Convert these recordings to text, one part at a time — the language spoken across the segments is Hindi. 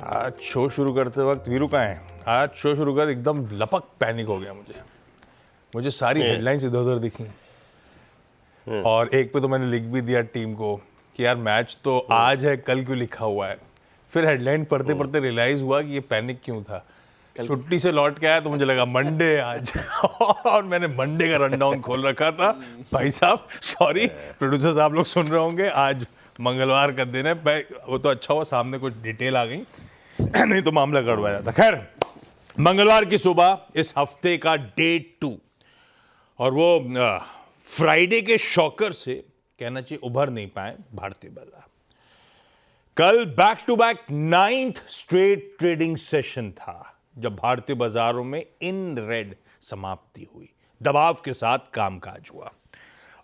आज शो शुरू करते वक्त वीरू कहाँ है? आज शो शुरू कर एकदम लपक पैनिक हो गया मुझे सारी हेडलाइंस इधर उधर दिखी और एक पे तो मैंने लिख भी दिया टीम को कि यार मैच तो आज है, कल क्यों लिखा हुआ है। फिर हेडलाइन पढ़ते पढ़ते रियलाइज हुआ कि ये पैनिक क्यों था। छुट्टी से लौट के आया तो मुझे लगा मंडे आज और मैंने मंडे का रनडाउन खोल रखा था। भाई साहब सॉरी, प्रोड्यूसर साहब लोग सुन रहे होंगे, आज मंगलवार का दिन है। वो तो अच्छा हुआ सामने कुछ डिटेल आ गई, नहीं तो मामला गड़बड़ा जाता। खैर, मंगलवार की सुबह इस हफ्ते का डे 2 और वो फ्राइडे के शॉकर से कहना चाहिए उभर नहीं पाए भारतीय बाजार। कल back to back 9th straight trading session था जब भारतीय बाजारों में इन रेड समाप्ति हुई, दबाव के साथ कामकाज हुआ।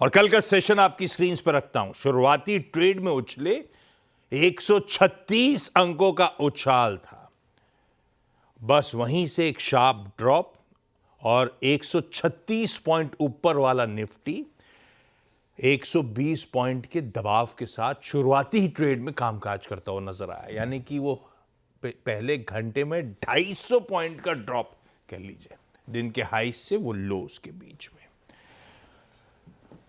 और कल का सेशन आपकी स्क्रीन पर रखता हूं। शुरुआती ट्रेड में उछले 136 अंकों का उछाल था, बस वहीं से एक शार्प ड्रॉप और 136 पॉइंट ऊपर वाला निफ्टी 120 पॉइंट के दबाव के साथ शुरुआती ही ट्रेड में कामकाज करता हुआ नजर आया। यानी कि वो पहले घंटे में 250 पॉइंट का ड्रॉप कह लीजिए, दिन के हाई से वो लोस के बीच में,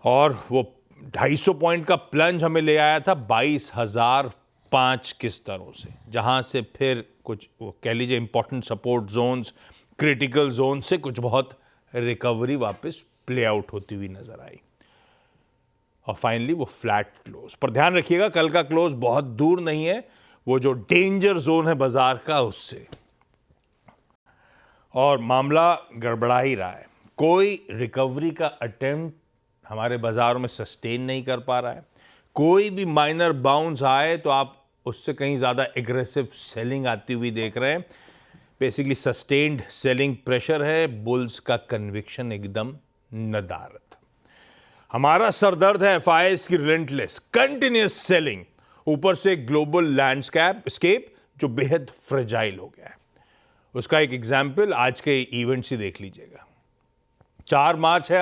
और वो 250 पॉइंट का प्लंज हमें ले आया था 22,005 के स्तरों से, जहां से फिर कुछ वो कह लीजिए important support zones, critical zone से कुछ बहुत रिकवरी वापस प्ले आउट होती हुई नजर आई और फाइनली वो फ्लैट क्लोज। पर ध्यान रखिएगा, कल का क्लोज बहुत दूर नहीं है वो जो डेंजर जोन है बाजार का उससे, और मामला गड़बड़ा ही रहा है। कोई रिकवरी का अटेम्प्ट हमारे बाजारों में सस्टेन नहीं कर पा रहा है। कोई भी माइनर बाउंस आए तो आप उससे कहीं ज्यादा एग्रेसिव सेलिंग आती हुई देख रहे हैं। बेसिकली सस्टेन्ड सेलिंग प्रेशर है, बुल्स का कन्विक्शन एकदम नदारत। हमारा सरदर्द है एफआईआईज की रिलेंटलेस कंटिन्यूअस सेलिंग, ऊपर से ग्लोबल लैंडस्केप जो बेहद फ्रेजाइल हो गया है। उसका एक एग्जाम्पल आज के इवेंट्स ही देख लीजिएगा। 4 मार्च है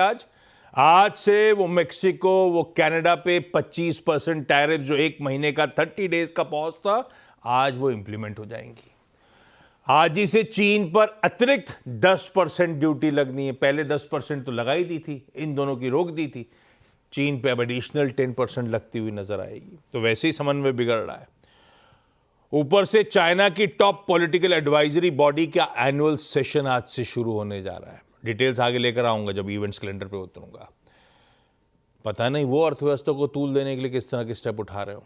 आज से वो मेक्सिको, वो कनाडा पे 25% टैरिफ जो 1 महीने का 30 डेज का पॉज था, आज वो इंप्लीमेंट हो जाएंगी। आज ही से चीन पर अतिरिक्त 10% ड्यूटी लगनी है। पहले 10% तो लगाई दी थी, इन दोनों की रोक दी थी। चीन पे अब एडिशनल 10% लगती हुई नजर आएगी। तो वैसे ही समन्वय बिगड़ रहा है। ऊपर से चाइना की टॉप पॉलिटिकल एडवाइजरी बॉडी का एनुअल सेशन आज से शुरू होने जा रहा है। डिटेल्स आगे लेकर आऊंगा जब इवेंट्स कैलेंडर पे उतरूंगा। पता नहीं वो अर्थव्यवस्था को तूल देने के लिए किस तरह के स्टेप उठा रहे हो।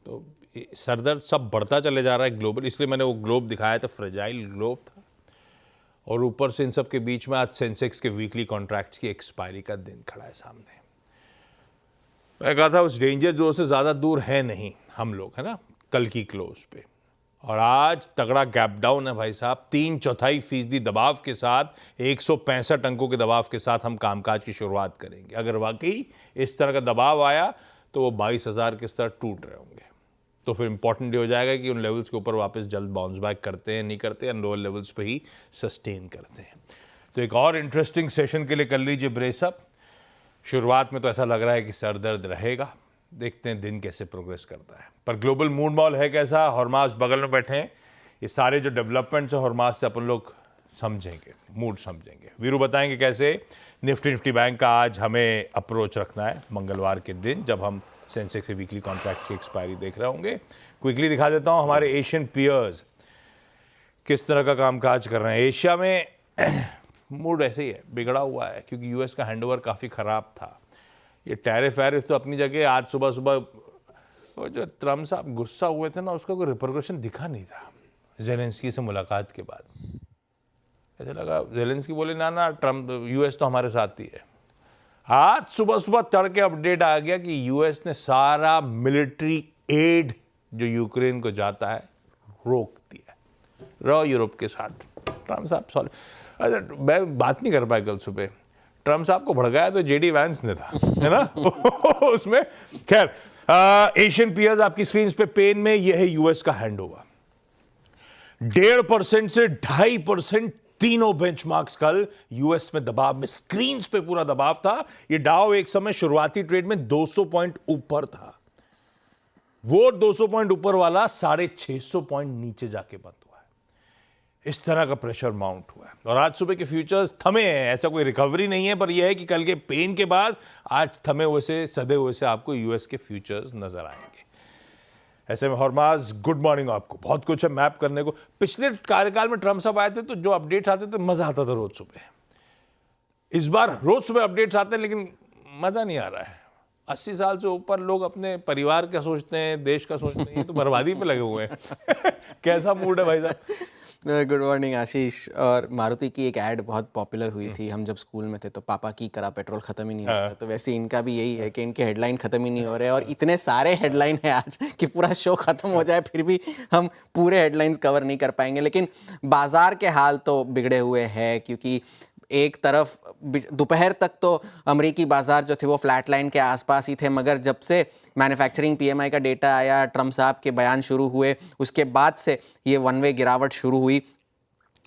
तो सरदर्द सब बढ़ता चले जा रहा है ग्लोबल, इसलिए मैंने वो ग्लोब दिखाया था, फ्रेजाइल ग्लोब था। और ऊपर से इन सब के बीच में आज सेंसेक्स के वीकली कॉन्ट्रैक्ट्स की एक्सपायरी का दिन खड़ा है सामने। मैं कहा था उस डेंजर जोन से ज़्यादा दूर है नहीं हम लोग, है ना, कल की क्लोज पे। और आज तगड़ा गैप डाउन है भाई साहब, 3/4% दबाव के साथ 165 अंकों के दबाव के साथ हम कामकाज की शुरुआत करेंगे। अगर वाकई इस तरह का दबाव आया तो वो 22,000 के स्तर टूट रहे होंगे। तो फिर इंपॉर्टेंट ये हो जाएगा कि उन लेवल्स के ऊपर वापस जल्द बाउंस बैक करते हैं, नहीं करते हैं, लोअर लेवल्स पे ही सस्टेन करते हैं। तो एक और इंटरेस्टिंग सेशन के लिए कर लीजिए ब्रेसअप। शुरुआत में तो ऐसा लग रहा है कि सरदर्द रहेगा, देखते हैं दिन कैसे प्रोग्रेस करता है। पर ग्लोबल मूड मॉल है कैसा, हॉर्मास बगल में बैठे हैं, ये सारे जो डेवलपमेंट्स हैं हॉर्मास से अपन लोग समझेंगे, मूड समझेंगे। वीरू बताएंगे कैसे निफ्टी बैंक का आज हमें अप्रोच रखना है मंगलवार के दिन, जब हम सेंसेक्स के वीकली कॉन्ट्रैक्ट की एक्सपायरी देख रहे होंगे। क्विकली दिखा देता हूं हमारे एशियन पीयर्स किस तरह का कामकाज कर रहे हैं। एशिया में मूड ऐसे ही है, बिगड़ा हुआ है, क्योंकि यूएस का हैंडओवर काफ़ी ख़राब था। ये टैरिफ तो अपनी जगह, आज सुबह वो जो ट्रम्प साहब गुस्सा हुए थे ना, उसका कोई रिपरकशन दिखा नहीं था जेलेंस्की से मुलाकात के बाद। ऐसा लगा जेलेंस्की बोले ना ट्रम्प, यूएस तो हमारे साथ ही है। आज सुबह तड़के अपडेट आ गया कि यूएस ने सारा मिलिट्री एड जो यूक्रेन को जाता है रोक दिया, रॉ यूरोप के साथ। ट्रम्प साहब सॉरी, मैं बात नहीं कर पाया कल सुबह। ट्रम्प साहब को भड़काया तो जेडी वैंस ने था, है ना उसमें। खैर, एशियन पीयर्स आपकी स्क्रीन पे पेन में, यह है यूएस का हैंडओवर। 1.5% से 2.5% तीनों बेंचमार्क्स कल यूएस में दबाव में, स्क्रीन पे पूरा दबाव था। ये डाउ एक समय शुरुआती ट्रेड में 200 पॉइंट ऊपर था। वो 200 पॉइंट ऊपर वाला 650 पॉइंट नीचे जाके बंद हुआ है। इस तरह का प्रेशर माउंट हुआ है और आज सुबह के फ्यूचर्स थमे हैं। ऐसा कोई रिकवरी नहीं है, पर यह है कि कल के पेन के बाद आज थमे हुए से, सदे हुए से आपको यूएस के फ्यूचर्स नजर आएंगे। ऐसे में हरमाज, गुड मॉर्निंग आपको। बहुत कुछ है मैप करने को। पिछले कार्यकाल में ट्रम्प साहब आए थे तो जो अपडेट्स आते थे मजा आता था रोज सुबह। इस बार रोज सुबह अपडेट्स आते हैं लेकिन मजा नहीं आ रहा है। 80 साल से ऊपर लोग अपने परिवार का सोचते हैं, देश का सोचते हैं, ये तो बर्बादी पे लगे हुए हैं। कैसा मूड है भाई साहब? गुड मॉर्निंग आशीष। और मारुति की एक ऐड बहुत पॉपुलर हुई थी, हम जब स्कूल में थे तो पापा की करा पेट्रोल खत्म ही नहीं होता। तो वैसे इनका भी यही है कि इनके हेडलाइन खत्म ही नहीं हो रहे और इतने सारे हेडलाइन है आज कि पूरा शो खत्म हो जाए फिर भी हम पूरे हेडलाइंस कवर नहीं कर पाएंगे। लेकिन बाजार के हाल तो बिगड़े हुए हैं, क्योंकि एक तरफ दोपहर तक तो अमेरिकी बाजार जो थे वो फ्लैट लाइन के आसपास ही थे, मगर जब से मैन्युफैक्चरिंग पीएमआई का डेटा आया, ट्रम्प साहब के बयान शुरू हुए, उसके बाद से ये वन वे गिरावट शुरू हुई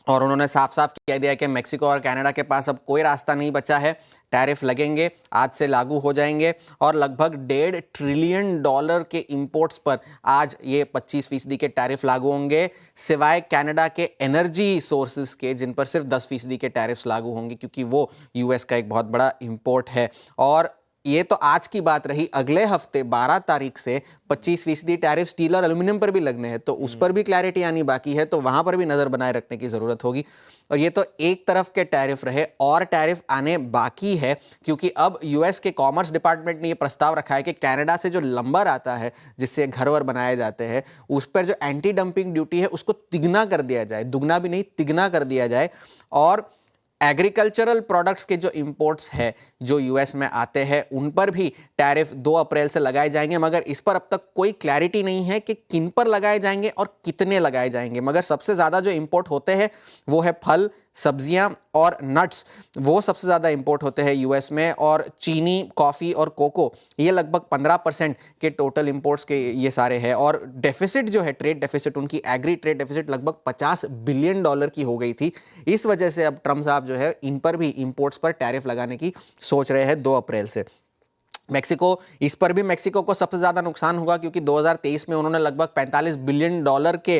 और उन्होंने साफ साफ कह दिया कि मेक्सिको और कनाडा के पास अब कोई रास्ता नहीं बचा है। टैरिफ लगेंगे, आज से लागू हो जाएंगे और लगभग $1.5 ट्रिलियन के इंपोर्ट्स पर आज ये 25% के टैरिफ लागू होंगे, सिवाय कनाडा के एनर्जी सोर्सेज के, जिन पर सिर्फ 10% के टैरिफ्स लागू होंगे, क्योंकि वो यूएस का एक बहुत बड़ा इंपोर्ट है। और ये तो आज की बात रही। अगले हफ्ते 12 तारीख से 25% टैरिफ स्टील और एल्यूमिनियम पर भी लगने हैं, तो उस पर भी क्लैरिटी आनी बाकी है, तो वहां पर भी नजर बनाए रखने की जरूरत होगी। और ये तो एक तरफ के टैरिफ रहे, और टैरिफ आने बाकी है, क्योंकि अब यूएस के कॉमर्स डिपार्टमेंट ने ये प्रस्ताव रखा है कि कनाडा से जो लंबर आता है जिससे घर वर बनाए जाते हैं, उस पर जो एंटी डंपिंग ड्यूटी है उसको तिगना कर दिया जाए, दुगना भी नहीं तिगना कर दिया जाए। और एग्रीकल्चरल प्रोडक्ट्स के जो इंपोर्ट्स है जो यूएस में आते हैं उन पर भी टैरिफ 2 अप्रैल से लगाए जाएंगे, मगर इस पर अब तक कोई क्लैरिटी नहीं है कि किन पर लगाए जाएंगे और कितने लगाए जाएंगे। मगर सबसे ज़्यादा जो इंपोर्ट होते हैं वो है फल, सब्जियां और नट्स, वो सबसे ज़्यादा इंपोर्ट होते हैं यूएस में। और चीनी, कॉफ़ी और कोको, ये लगभग 15% के टोटल इंपोर्ट्स के ये सारे हैं। और डेफिसिट जो है, ट्रेड डेफिसिट, उनकी एग्री ट्रेड डेफिसिट लगभग $50 बिलियन की हो गई थी। इस वजह से अब ट्रम्प साहब जो है इन पर भी इंपोर्ट्स पर टैरिफ लगाने की सोच रहे हैं 2 अप्रैल से। मेक्सिको, इस पर भी मेक्सिको को सबसे ज़्यादा नुकसान होगा, क्योंकि 2023 में उन्होंने लगभग $45 बिलियन के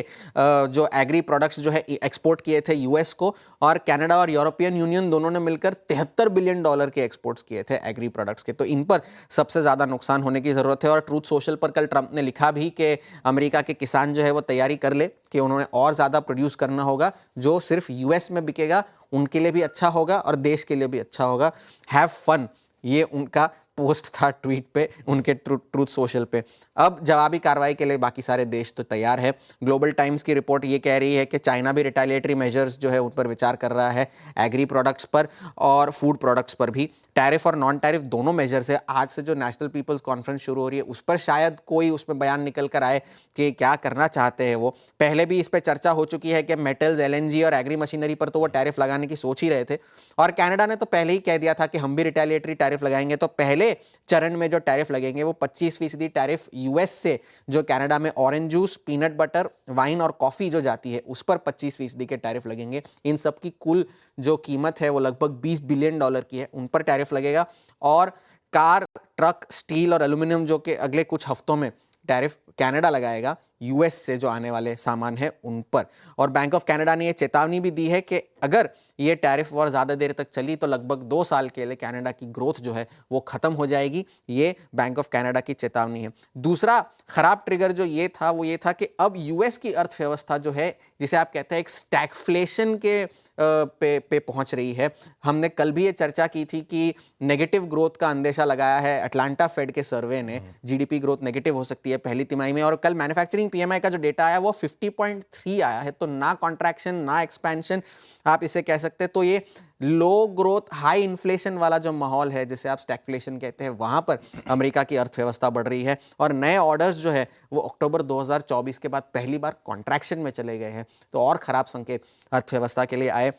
जो एग्री प्रोडक्ट्स जो है एक्सपोर्ट किए थे यूएस को, और कनाडा और यूरोपियन यूनियन दोनों ने मिलकर $73 बिलियन के एक्सपोर्ट्स किए थे एग्री प्रोडक्ट्स के। तो इन पर सबसे ज़्यादा नुकसान होने की ज़रूरत है। और ट्रूथ सोशल पर कल ट्रंप ने लिखा भी कि अमेरिका के किसान जो है वो तैयारी कर ले कि उन्होंने और ज़्यादा प्रोड्यूस करना होगा, जो सिर्फ यूएस में बिकेगा उनके लिए भी अच्छा होगा और देश के लिए भी अच्छा होगा। हैव फन, ये उनका पोस्ट था ट्वीट पे, उनके ट्रूथ सोशल पे। अब जवाबी कार्रवाई के लिए बाकी सारे देश तो तैयार है। ग्लोबल टाइम्स की रिपोर्ट ये कह रही है कि चाइना भी रिटेलिएटरी मेजर्स जो है उन पर विचार कर रहा है, एग्री प्रोडक्ट्स पर और फूड प्रोडक्ट्स पर भी। टैरिफ और नॉन टैरिफ दोनों मेजर्स है। आज से जो नेशनल पीपल्स कॉन्फ्रेंस शुरू हो रही है उस पर शायद कोई उसमें बयान निकल कर आए कि क्या करना चाहते हैं वो। पहले भी इस पर चर्चा हो चुकी है कि मेटल्स, एलएनजी और एग्री मशीनरी पर तो वो टैरिफ लगाने की सोच ही रहे थे, और कनाडा ने तो पहले ही कह दिया था कि हम भी रिटेलिएटरी टैरिफ लगाएंगे। तो पहले चरण में जो टैरिफ लगेंगे वो 25% टैरिफ यूएस से जो कनाडा में orange juice, peanut butter, wine और कॉफ़ी जो जाती है उस पर 25% के टैरिफ लगेंगे। इन सब की कुल जो कीमत है वो लगभग $20 बिलियन की है, उन पर टैरिफ लगेगा। और कार, ट्रक, स्टील और एल्यूमिनियम जो कि अगले कुछ हफ्तों में टैरिफ कनाडा लगाएगा यूएस से जो आने वाले सामान है उन पर। और बैंक ऑफ कनाडा ने ये चेतावनी भी दी है कि अगर ये टैरिफ वॉर ज़्यादा देर तक चली तो लगभग 2 साल के लिए कनाडा की ग्रोथ जो है वो ख़त्म हो जाएगी। ये बैंक ऑफ कनाडा की चेतावनी है। दूसरा ख़राब ट्रिगर जो ये था वो ये था कि अब यूएस की अर्थव्यवस्था जो है, जिसे आप कहते हैं एक स्टैगफ्लेशन के पे पहुंच रही है। हमने कल भी ये चर्चा की थी कि नेगेटिव ग्रोथ का अंदेशा लगाया है अटलांटा फेड के सर्वे ने। जीडीपी ग्रोथ नेगेटिव हो सकती है पहली तिमाही में। और कल मैन्युफैक्चरिंग पीएमआई का जो डेटा आया वो 50.3 आया है, तो ना कॉन्ट्रैक्शन ना एक्सपेंशन आप इसे कह सकते हैं। तो ये लो ग्रोथ हाई इन्फ्लेशन वाला जो माहौल है, जिसे आप स्टैगफ्लेशन कहते हैं, वहां पर अमेरिका की अर्थव्यवस्था बढ़ रही है। और नए ऑर्डर्स जो है वो अक्टूबर 2024 के बाद पहली बार कॉन्ट्रैक्शन में चले गए हैं, तो और खराब संकेत अर्थव्यवस्था के लिए आए।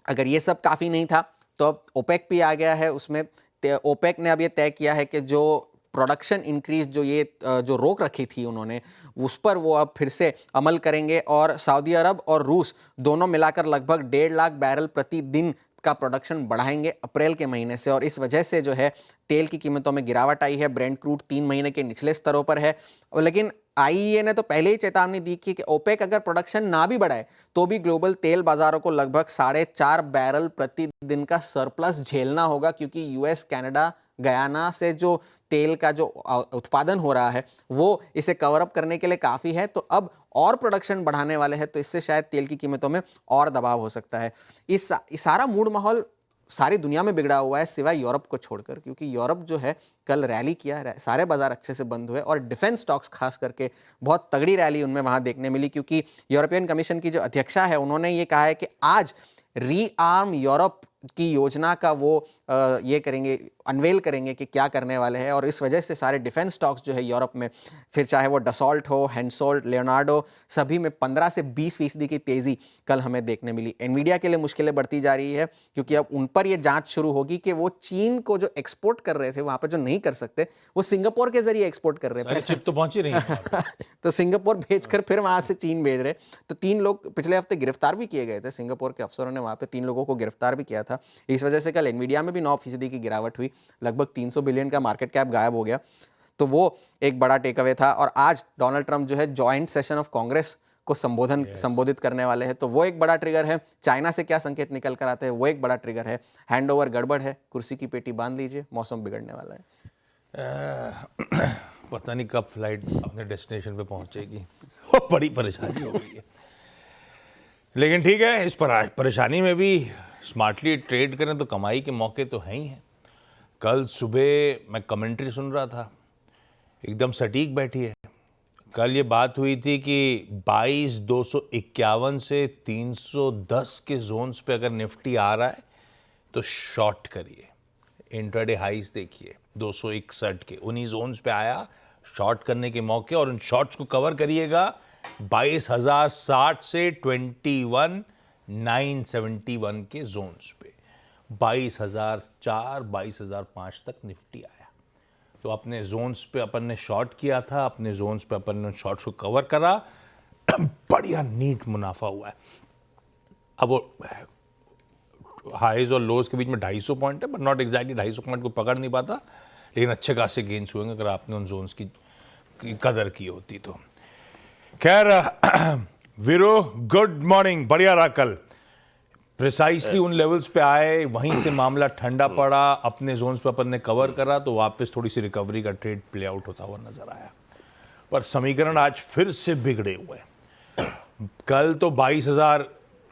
अगर ये सब काफ़ी नहीं था तो अब ओपेक भी आ गया है। उसमें ओपेक ने अब ये तय किया है कि जो प्रोडक्शन इंक्रीज जो रोक रखी थी उन्होंने, उस पर वो अब फिर से अमल करेंगे। और सऊदी अरब और रूस दोनों मिलाकर लगभग 1.5 लाख बैरल प्रतिदिन का प्रोडक्शन बढ़ाएंगे अप्रैल के महीने से, और इस वजह से जो है तेल की कीमतों में गिरावट आई है। ब्रेंट क्रूड 3 महीने के निचले स्तरों पर है। और लेकिन आईईए ने तो पहले ही चेतावनी दी कि ओपेक अगर प्रोडक्शन ना भी बढ़ाए तो भी ग्लोबल तेल बाजारों को लगभग 4.5 बैरल प्रतिदिन का सरप्लस झेलना होगा, क्योंकि यूएस, कनाडा, गयाना से जो तेल का जो उत्पादन हो रहा है वो इसे कवर अप करने के लिए काफ़ी है। तो अब और प्रोडक्शन बढ़ाने वाले हैं, तो इससे शायद तेल की कीमतों में और दबाव हो सकता है। इस सारा मूड माहौल सारी दुनिया में बिगड़ा हुआ है सिवाय यूरोप को छोड़कर, क्योंकि यूरोप जो है कल रैली किया, सारे बाजार अच्छे से बंद हुए और डिफेंस स्टॉक्स खास करके बहुत तगड़ी रैली उनमें वहां देखने मिली, क्योंकि यूरोपियन कमीशन की जो अध्यक्षा है उन्होंने ये कहा है कि आज रीआर्म यूरोप की योजना का वो ये करेंगे, अनवेल करेंगे कि क्या करने वाले हैं। और इस वजह से सारे डिफेंस स्टॉक्स जो है यूरोप में, फिर चाहे वो डसॉल्ट हो, हैंसोल्ट, लियोनार्डो, सभी में 15 से 20% की तेज़ी कल हमें देखने मिली। एनवीडिया के लिए मुश्किलें बढ़ती जा रही है, क्योंकि अब उन पर ये जांच शुरू होगी कि वो चीन को जो एक्सपोर्ट कर रहे थे वहाँ पर जो नहीं कर सकते, वो सिंगापुर के जरिए एक्सपोर्ट कर रहे थे। चिप तो पहुंच ही नहीं है। तो सिंगापुर भेजकर फिर वहाँ से चीन भेज रहे। तो 3 लोग पिछले हफ्ते गिरफ्तार भी किए गए थे, सिंगापुर के अफसरों ने वहाँ पे 3 लोगों को गिरफ्तार भी किया था। इस वजह से कल एनवीडिया में भी 9% की गिरावट हुई, लगभग 300 बिलियन का मार्केट कैप गायब हो गया। तो वो एक बड़ा टेक अवे था। और आज डोनाल्ड ट्रंप जो है जॉइंट सेशन ऑफ कांग्रेस को संबोधित करने वाले हैं, तो वो एक बड़ा ट्रिगर है। चाइना से क्या संकेत निकल कर आते हैं वो एक बड़ा ट्रिगर है। हैंडओवर गड़बड़ है, कुर्सी की पेटी बांध लीजिए, मौसम बिगड़ने वाला है। पता नहीं कब फ्लाइट अपने डेस्टिनेशन पे पहुंचेगी। वो बड़ी परेशानी हो गई है, लेकिन ठीक है, इस पर परेशानी में भी स्मार्टली ट्रेड करें तो कमाई के मौके तो हैं ही हैं। कल सुबह मैं कमेंट्री सुन रहा था, एकदम सटीक बैठी है। कल ये बात हुई थी कि 22,251 से 310 के जोन्स पे अगर निफ्टी आ रहा है तो शॉर्ट करिए। इंट्राडे हाइस देखिए 261 के, उन्हीं जोन्स पे आया, शॉर्ट करने के मौके, और उन शॉर्ट्स को कवर करिएगा 22,060 से 21,971 के जोन्स पे। 22,004, 22,005 तक निफ्टी आया। तो अपने जोन्स पे अपन ने शॉर्ट किया था, अपने जोन्स पे अपन ने शॉर्ट्स को कवर करा, बढ़िया नीट मुनाफा हुआ है। अब वो हाईज और लोज के बीच में 250 पॉइंट है, बट नॉट एग्जैक्टली 250 पॉइंट को पकड़ नहीं पाता, लेकिन अच्छे खासे गेन्स हुए अगर आपने उन जोन्स की कदर की होती तो। खैर वीरो, गुड मॉर्निंग, बढ़िया रहा कल। प्रिसाइसली उन लेवल्स पे आए, वहीं से मामला ठंडा पड़ा, अपने जोन्स पे अपन ने कवर करा, तो वापस थोड़ी सी रिकवरी का ट्रेड प्ले आउट होता हुआ नजर आया। पर समीकरण आज फिर से बिगड़े हुए हैं। कल तो 22,000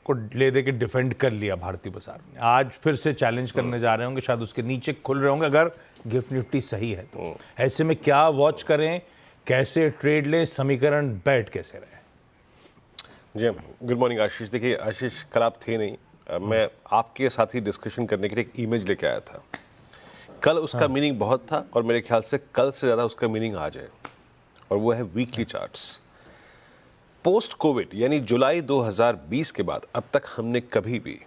को ले दे के डिफेंड कर लिया भारतीय बाजार में, आज फिर से चैलेंज करने जा रहे होंगे, शायद उसके नीचे खुल रहे होंगे अगर गिफ्ट निफ्टी सही है तो। ऐसे में क्या वॉच करें, कैसे ट्रेड लें, समीकरण बैठ कैसे रहे? जी गुड मॉर्निंग आशीष। देखिए आशीष, कल आप थे नहीं, मैं आपके साथ ही डिस्कशन करने के लिए एक इमेज लेके आया था। कल उसका मीनिंग बहुत था और मेरे ख्याल से कल से ज़्यादा उसका मीनिंग आज है, और वो है वीकली चार्ट्स। पोस्ट कोविड यानी जुलाई 2020 के बाद अब तक हमने कभी भी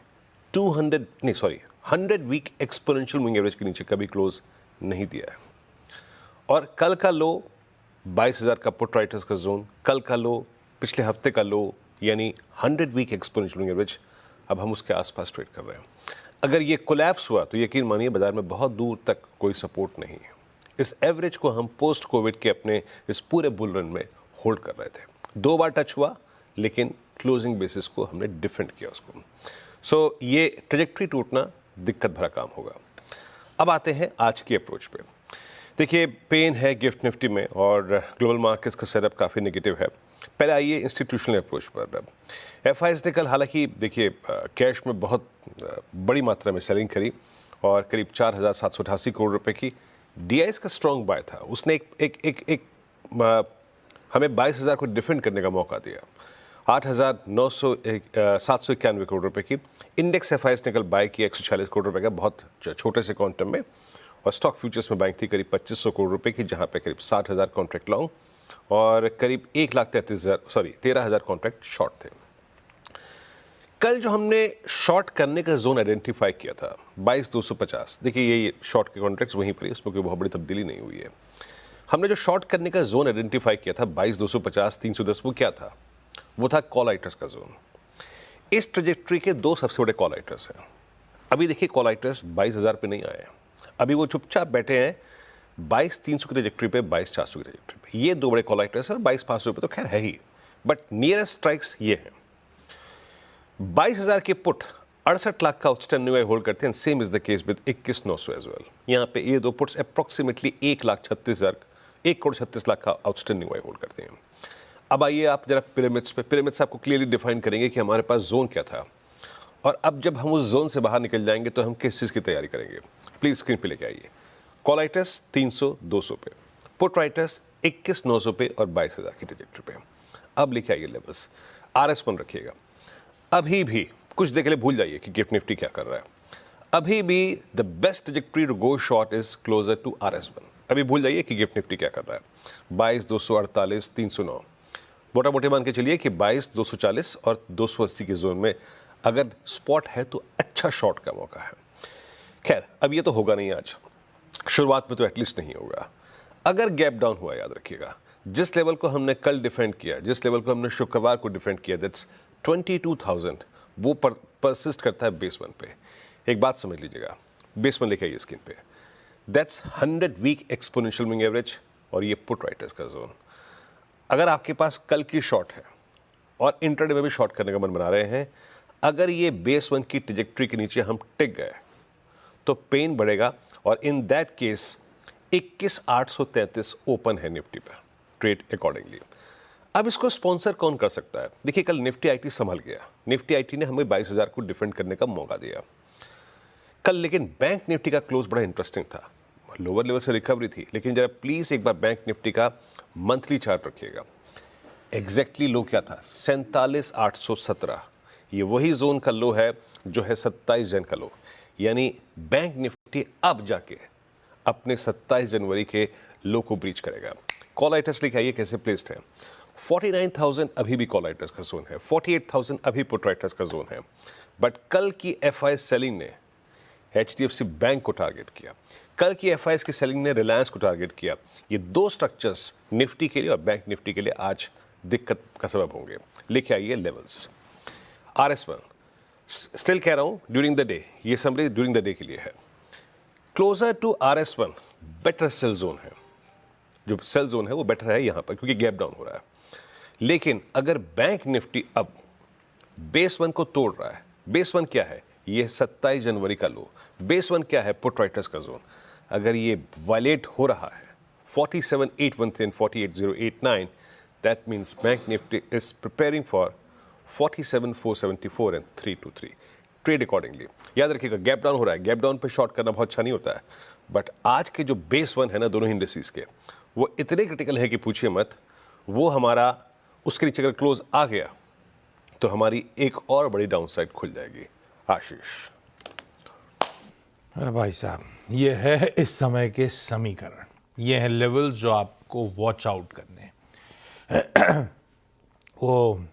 100 वीक एक्सपोनेंशियल मूविंग एवरेज के नीचे कभी क्लोज नहीं दिया है। और कल का लो 22,000 का पुट राइटर्स का जोन, कल का लो पिछले हफ्ते का लो, यानी 100 वीक एक्सपोनेंशियल मूविंग एवरेज, अब हम उसके आसपास ट्रेड कर रहे हैं। अगर ये कोलैप्स हुआ तो यकीन मानिए बाजार में बहुत दूर तक कोई सपोर्ट नहीं है। इस एवरेज को हम पोस्ट कोविड के अपने इस पूरे बुल रन में होल्ड कर रहे थे। 2 बार टच हुआ, लेकिन क्लोजिंग बेसिस को हमने डिफेंड किया उसको। सो ये ट्रेजेक्ट्री टूटना दिक्कत भरा काम होगा। अब आते हैं आज की अप्रोच पे। देखिए, पेन है गिफ्ट निफ्टी में और ग्लोबल मार्केट्स का सेटअप काफ़ी नेगेटिव है। पहले आइए इंस्टीट्यूशनल अप्रोच पर। एफआईएस ने कल हालांकि देखिए कैश में बहुत बड़ी मात्रा में सेलिंग करी और करीब 4,788 करोड़ रुपए की। डीआईएस का स्ट्रॉन्ग बाय था, उसने एक हमें 22,000 को डिफेंड करने का मौका दिया। 8,791 करोड़ रुपए की इंडेक्स एफआईएस ने कल बाय किया 140 करोड़ रुपए का, बहुत छोटे से क्वांटम में। और स्टॉक फ्यूचर्स में बाइंग थी करीब 2,500 करोड़ रुपए की, जहां पे करीब 60,000 कॉन्ट्रैक्ट लॉन्ग और करीब 13,000 कॉन्ट्रैक्ट शॉर्ट थे। कल जो हमने शॉर्ट करने का जोन आइडेंटिफाई किया था 22,250, देखिए ये शॉर्ट के कॉन्ट्रैक्ट्स वहीं पर, इसमें कोई बहुत बड़ी तब्दीली नहीं हुई है। हमने जो शॉर्ट करने का जोन आइडेंटिफाई किया था 22,250, 310, वो क्या था? वो था कॉल राइटर्स का जोन। इस ट्रेजेक्ट्री के 2 सबसे बड़े कॉल राइटर्स हैं। अभी देखिए कॉलाइटर्स 22,000 पे नहीं आए हैं, अभी वो चुपचाप बैठे हैं 22,300 की ट्रैजेक्टरी पे, 22,400 की ट्रैजेक्टरी पे। ये दो बड़े कॉलाइटर्स हैं और 22,500 पे तो खैर है ही, बट नियरेस्ट स्ट्राइक्स ये हैं। 22,000 के पुट 68 लाख का आउटस्टैंडिंग होल्ड करते हैं। Same is the case with 21,900 as well. यहाँ पे ये दो पुट्स अप्रोक्सीमेटली 1,36,000 का आउटस्टैंडिंग होल्ड करते हैं। अब आइए आप जरा पिरामिड्स पे, पिरामिड्स आपको क्लियरली डिफाइन करेंगे कि हमारे पास जोन क्या था, और अब जब हम उस जोन से बाहर निकल जाएंगे तो हम किस चीज़ की तैयारी करेंगे। प्लीज स्क्रीन पे लेके आइए। कॉलाइटर्स 300-200 पे, पुट राइटर्स 21,900 पे और 22,000 की ट्रैजेक्टरी पे। अब लेके आइए लेवल्स। RS1 रखिएगा। अभी भी कुछ देर के लिए भूल जाइए कि गिफ्ट निफ्टी क्या कर रहा है। अभी भी the best trajectory to go short is closer to RS1। अभी भूल जाइए कि गिफ्ट निफ्टी क्या कर रहा है। 22,248, 309, मोटा मोटे मान के चलिए कि 22,240 और 280 के जोन में अगर स्पॉट है तो अच्छा शॉर्ट का मौका है। खैर अब ये तो होगा नहीं, आज शुरुआत में तो एटलीस्ट नहीं होगा। अगर गैप डाउन हुआ, याद रखिएगा जिस लेवल को हमने कल डिफेंड किया, जिस लेवल को हमने शुक्रवार को डिफेंड किया, दैट्स 22,000, वो परसिस्ट करता है बेस वन पे। एक बात समझ लीजिएगा, बेस वन लेके आइए स्क्रीन पे, that's 100 week exponential moving average और ये पुट राइटर्स का जोन। अगर आपके पास कल की शॉर्ट है और इंट्राडे में भी शॉर्ट करने का मन बना रहे हैं, अगर ये बेस वन की ट्रैजेक्टरी के नीचे हम टिक गए तो पेन बढ़ेगा, और इन दैट केस 21,833 ओपन है निफ्टी पर, ट्रेड अकॉर्डिंगली। अब इसको स्पॉन्सर कौन कर सकता है? देखिए कल निफ्टी आईटी संभल गया, निफ्टी आईटी ने हमें 22,000 को डिफेंड करने का मौका दिया कल। लेकिन बैंक निफ्टी का क्लोज बड़ा इंटरेस्टिंग था, लोअर लेवल से रिकवरी थी, लेकिन जरा प्लीज एक बार बैंक निफ्टी का मंथली चार्ट रखिएगा। एग्जैक्टली लो क्या था? 47,817। ये वही जोन का लो है जो है 27 जन का लो, यानी बैंक निफ्टी अब जाके अपने 27 जनवरी के लो को ब्रीच करेगा। कॉलाइटर्स लिखा ये कैसे प्लेस्ड है? 49,000 अभी भी कॉलाइटर्स का जोन है, 48,000 अभी पुट राइटर्स का जोन है, बट कल की FI सेलिंग ने HDFC बैंक को टारगेट किया, कल की FIs की सेलिंग ने रिलायंस को टारगेट किया। ये दो स्ट्रक्चर्स निफ्टी के लिए और बैंक निफ्टी के लिए आज दिक्कत का सबब होंगे। लिखे आइए लेवल्स। RS1 स्टिल कह रहा हूं ड्यूरिंग द डे, ये समरी ड्यूरिंग द डे के लिए है। Closer to RS1 better sell zone है, जो सेल जोन है वो बेटर है यहां पर क्योंकि गैप डाउन हो रहा है। लेकिन अगर बैंक निफ्टी अब बेस वन को तोड़ रहा है, बेस वन क्या है? ये 27 जनवरी का लो। बेस वन क्या है? पुट राइटर्स का जोन। अगर ये वायलेट हो रहा है 47,813 and 48,089, that means bank Nifty is preparing for 47,474 and 323। Trade accordingly. याद रखिएगा गैप डाउन हो रहा है, गैप डाउन पे शॉर्ट करना बहुत अच्छा नहीं होता है, बट आज के जो बेस वन है ना दोनों इंडेक्सेस के, वो इतने क्रिटिकल है कि पूछिए मत। वो हमारा उसके नीचे अगर क्लोज आ गया तो हमारी एक और बड़ी डाउनसाइड खुल जाएगी। आशीष। अरे भाई साहब, ये है इस समय के समीकरण, ये है लेवल जो आपको वॉच आउट करने हैं। वो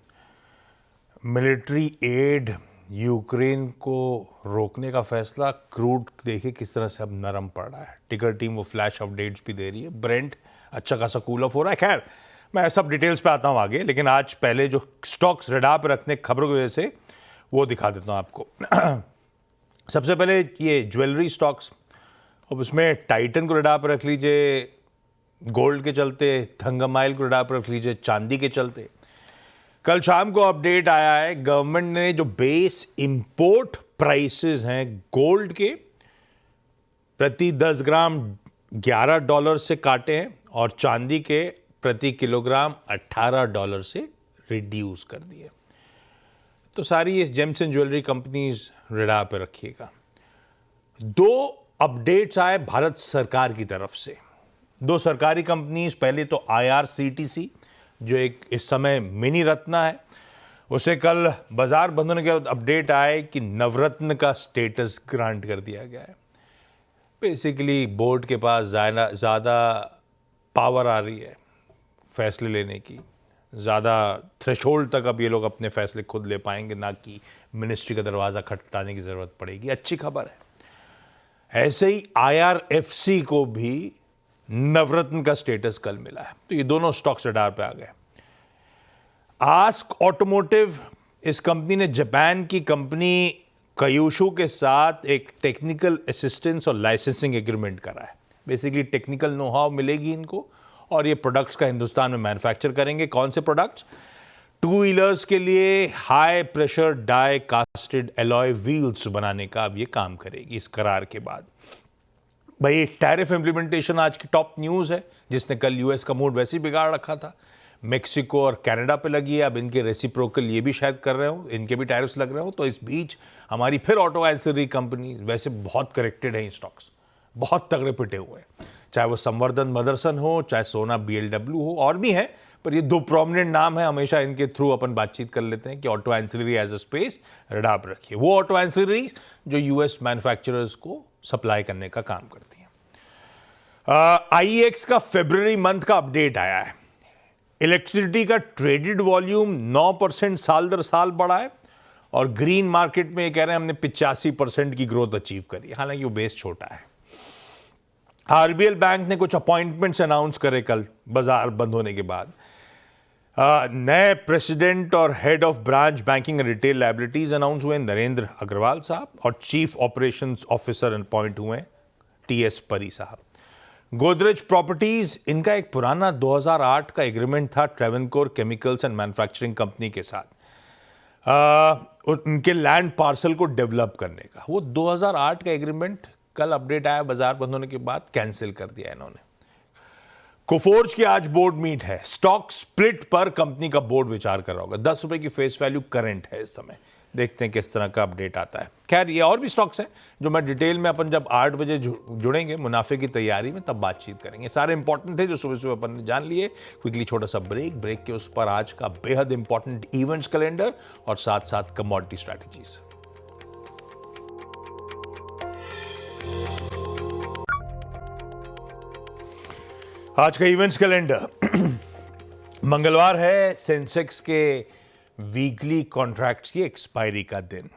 मिलिट्री एड यूक्रेन को रोकने का फैसला, क्रूड देखिए किस तरह से अब नरम पड़ रहा है। टिकर टीम वो फ्लैश अपडेट्स भी दे रही है, ब्रेंट अच्छा खासा कूल ऑफ हो रहा है। खैर मैं सब डिटेल्स पे आता हूँ आगे, लेकिन आज पहले जो स्टॉक्स रडार पे रखने खबरों की वजह से वो दिखा देता हूँ आपको। सबसे पहले ये ज्वेलरी स्टॉक्स, अब उसमें टाइटन को रडार पर रख लीजिए गोल्ड के चलते, थंगमाइल को रडार पर रख लीजिए चांदी के चलते। कल शाम को अपडेट आया है, गवर्नमेंट ने जो बेस इंपोर्ट प्राइसेस हैं गोल्ड के प्रति 10 ग्राम $11 से काटे हैं और चांदी के प्रति किलोग्राम $18 से रिड्यूस कर दिए। तो सारी ये James and jewellery companies radar पे रखिएगा। दो अपडेट्स आए भारत सरकार की तरफ से, दो सरकारी कंपनीज। पहले तो IRCTC जो एक इस समय मिनी रत्ना है, उसे कल बाजार बंद होने के बाद अपडेट आए कि नवरत्न का स्टेटस ग्रांट कर दिया गया है। बेसिकली बोर्ड के पास ज़्यादा पावर आ रही है फैसले लेने की, ज़्यादा थ्रेशोल्ड तक अब ये लोग अपने फैसले खुद ले पाएंगे, ना कि मिनिस्ट्री का दरवाज़ा खटखटाने की ज़रूरत पड़ेगी। अच्छी खबर है। ऐसे ही IRFC को भी नवरत्न का स्टेटस कल मिला है, तो ये दोनों स्टॉक्स रडार पे आ गए। आस्क ऑटोमोटिव, इस कंपनी ने जापान की कंपनी क्यूशू के साथ एक टेक्निकल असिस्टेंस और लाइसेंसिंग एग्रीमेंट करा है। बेसिकली टेक्निकल नो हाउ मिलेगी इनको और ये प्रोडक्ट्स का हिंदुस्तान में मैन्युफैक्चर करेंगे। कौन से प्रोडक्ट्स? टू व्हीलर्स के लिए high pressure die casted alloy wheels बनाने का अब ये काम करेगी इस करार के बाद। भाई टैरिफ इंप्लीमेंटेशन आज की टॉप न्यूज़ है, जिसने कल यूएस का मूड वैसे ही बिगाड़ रखा था। मेक्सिको और कनाडा पे लगी है, अब इनके रेसिप्रोकल ये भी शायद कर रहे हो, इनके भी टैरिफ्स लग रहे हो। तो इस बीच हमारी फिर ऑटो एंसिलरी कंपनी वैसे बहुत करेक्टेड है, स्टॉक्स बहुत तगड़े पिटे हुए हैं, चाहे वो संवर्धन मदरसन हो, चाहे सोना BLW हो, और भी हैं, पर ये दो प्रोमिनेंट नाम है। हमेशा इनके थ्रू अपन बातचीत कर लेते हैं कि auto ancillary as a space radar पर रखिए। वो ऑटो एंसिलरीज जो यूएस मैन्युफैक्चरर्स को सप्लाई करने का काम करती हैं। IEX का फरवरी मंथ का अपडेट आया है। इलेक्ट्रिसिटी का ट्रेडेड वॉल्यूम 9% साल दर साल बढ़ा है और ग्रीन मार्केट में ये कह रहे हैं हमने 85% की ग्रोथ अचीव करी, हालांकि वो बेस छोटा है। RBL बैंक ने कुछ अपॉइंटमेंट्स अनाउंस करे कल बाजार बंद होने के बाद। नए प्रेसिडेंट और head of branch banking and retail liabilities announce हुए नरेंद्र अग्रवाल साहब, और चीफ ऑपरेशंस ऑफिसर अपॉइंट हुए TS परी साहब। गोदरेज प्रॉपर्टीज, इनका एक पुराना 2008 का एग्रीमेंट था Travancore chemicals and manufacturing company के साथ, उनके लैंड पार्सल को डेवलप करने का। वो 2008 का एग्रीमेंट कल अपडेट आया बाजार बंद होने के बाद, कैंसिल कर दिया इन्होंने। कोफोर्ज की आज बोर्ड मीट है, स्टॉक स्प्लिट पर कंपनी का बोर्ड विचार कर रहा होगा। 10 रुपए की फेस वैल्यू करंट है इस समय, देखते हैं किस तरह का अपडेट आता है। खैर ये और भी स्टॉक्स हैं जो मैं डिटेल में अपन जब 8 बजे जुड़ेंगे मुनाफे की तैयारी में तब बातचीत करेंगे। सारे इंपॉर्टेंट थे जो सुबह सुबह अपन ने जान लिए। क्विकली छोटा सा ब्रेक के उस पर आज का बेहद इंपॉर्टेंट इवेंट्स कैलेंडर और साथ साथ कमोडिटी स्ट्रैटेजीज। आज का इवेंट्स कैलेंडर, मंगलवार है सेंसेक्स के वीकली कॉन्ट्रैक्ट्स की एक्सपायरी का दिन।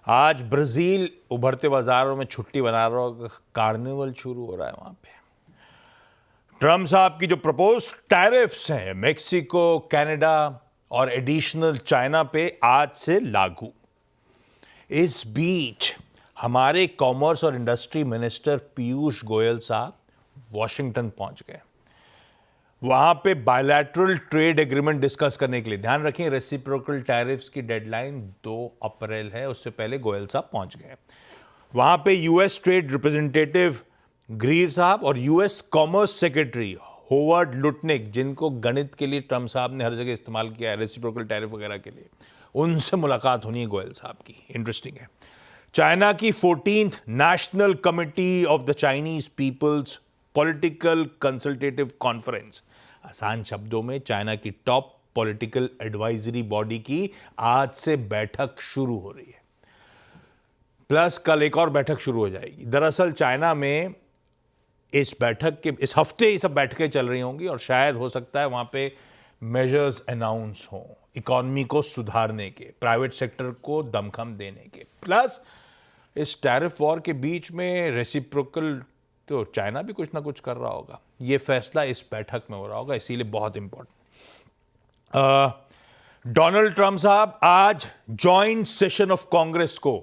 आज ब्राजील उभरते बाजारों में छुट्टी बना रहा होगा, कार्निवल शुरू हो रहा है वहां पे। ट्रम्प साहब की जो प्रपोज टैरिफ्स हैं मेक्सिको, कनाडा और एडिशनल चाइना पे आज से लागू। इस बीच हमारे कॉमर्स और इंडस्ट्री मिनिस्टर पीयूष गोयल साहब वॉशिंगटन पहुंच गए। वहां पे बायलैटरल ट्रेड एग्रीमेंट डिस्कस करने के लिए, ध्यान रखें रेसिप्रोकल टैरिफ्स की डेडलाइन 2 अप्रैल है, उससे पहले गोयल साहब पहुंच गए। वहां पे यूएस ट्रेड रिप्रेजेंटेटिव ग्रीर साहब और US commerce secretary hovered Lutnick, जिनको गणित के लिए ट्रम्प साहब ने हर जगह इस्तेमाल किया है रेसिप्रोकल टैरिफ वगैरह के लिए, उनसे मुलाकात होनी है गोयल साहब की। इंटरेस्टिंग है। चाइना की 14th National Committee of the Chinese People's Political Consultative Conference, आसान शब्दों में चाइना की टॉप पॉलिटिकल एडवाइजरी बॉडी की आज से बैठक शुरू हो रही है, प्लस कल एक और बैठक शुरू हो जाएगी। दरअसल चाइना में इस हफ्ते ये सब बैठकें चल रही होंगी और शायद हो सकता है वहां पे मेजर्स अनाउंस हों इकोनॉमी को सुधारने के, प्राइवेट सेक्टर को दमखम देने के, प्लस इस टैरिफ वॉर के बीच में रेसिप्रोकल, तो चाइना भी कुछ ना कुछ कर रहा होगा। ये फैसला इस बैठक में हो रहा होगा, इसीलिए बहुत इंपॉर्टेंट। डोनाल्ड ट्रंप साहब आज जॉइंट सेशन ऑफ कांग्रेस को,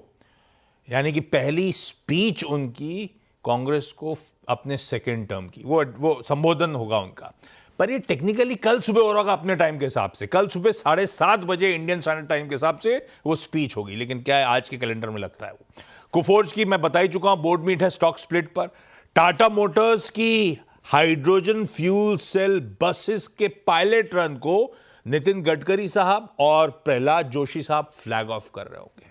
यानी कि पहली स्पीच उनकी कांग्रेस को अपने सेकेंड टर्म की, वो संबोधन होगा उनका, पर ये टेक्निकली कल सुबह हो रहा होगा अपने टाइम के हिसाब से। कल सुबह 7:30 बजे इंडियन स्टैंडर्ड टाइम के हिसाब से वो स्पीच होगी, लेकिन क्या है आज के कैलेंडर में लगता है वो। कोफोर्ज की मैं बता ही चुका हूं, बोर्ड मीट है स्टॉक स्प्लिट पर। टाटा मोटर्स की हाइड्रोजन फ्यूल सेल बसेस के पायलट रन को नितिन गडकरी साहब और प्रहलाद जोशी साहब फ्लैग ऑफ कर रहे होंगे।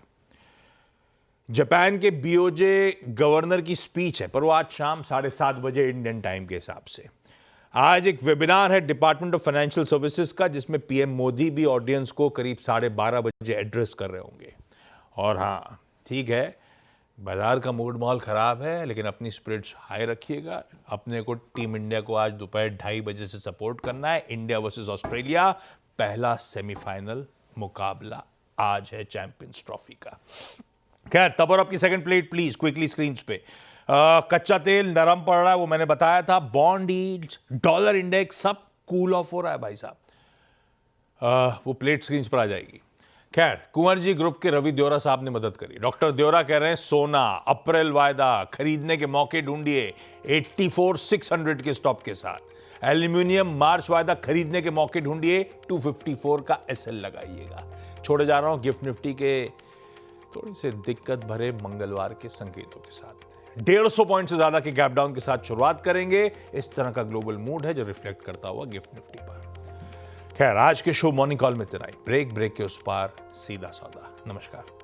जापान के बीओजे गवर्नर की स्पीच है, पर वो आज शाम 7:30 बजे इंडियन टाइम के हिसाब से। आज एक वेबिनार है डिपार्टमेंट ऑफ फाइनेंशियल सर्विसेज का, जिसमें पीएम मोदी भी ऑडियंस को करीब 12:30 बजे एड्रेस कर रहे होंगे। और हाँ ठीक है, बाजार का मूड माहौल खराब है, लेकिन अपनी स्पिरिट्स हाई रखिएगा। अपने को टीम इंडिया को आज दोपहर 2:30 बजे से सपोर्ट करना है। इंडिया वर्सेस ऑस्ट्रेलिया, पहला सेमीफाइनल मुकाबला आज है चैंपियंस ट्रॉफी का। खैर तब और आपकी second plate please quickly screen पे। कच्चा तेल नरम पड़ रहा है, वो मैंने बताया था। बॉन्ड यील्ड्स, डॉलर इंडेक्स सब कूल ऑफ हो रहा है भाई साहब। वो प्लेट स्क्रीन पर आ जाएगी। खैर, कुंवर जी ग्रुप के रवि देओरा साहब ने मदद करी। डॉक्टर देओरा कह रहे हैं सोना अप्रैल वायदा खरीदने के मौके ढूंढिए 84,600 के स्टॉप के साथ। एल्यूमिनियम मार्च वायदा खरीदने के मौके ढूंढिए 254 का एसएल लगाइएगा। छोड़े जा रहा हूं गिफ्ट निफ्टी के थोड़ी से दिक्कत भरे मंगलवार के संकेतों के साथ। 150 पॉइंट से ज्यादा के गैप डाउन के साथ शुरुआत करेंगे। इस तरह का ग्लोबल मूड है जो रिफ्लेक्ट करता हुआ गिफ्ट निफ्टी पर। खैर, आज के शो मॉर्निंग कॉल में इतना ही। ब्रेक के उस पार सीधा सौदा। नमस्कार।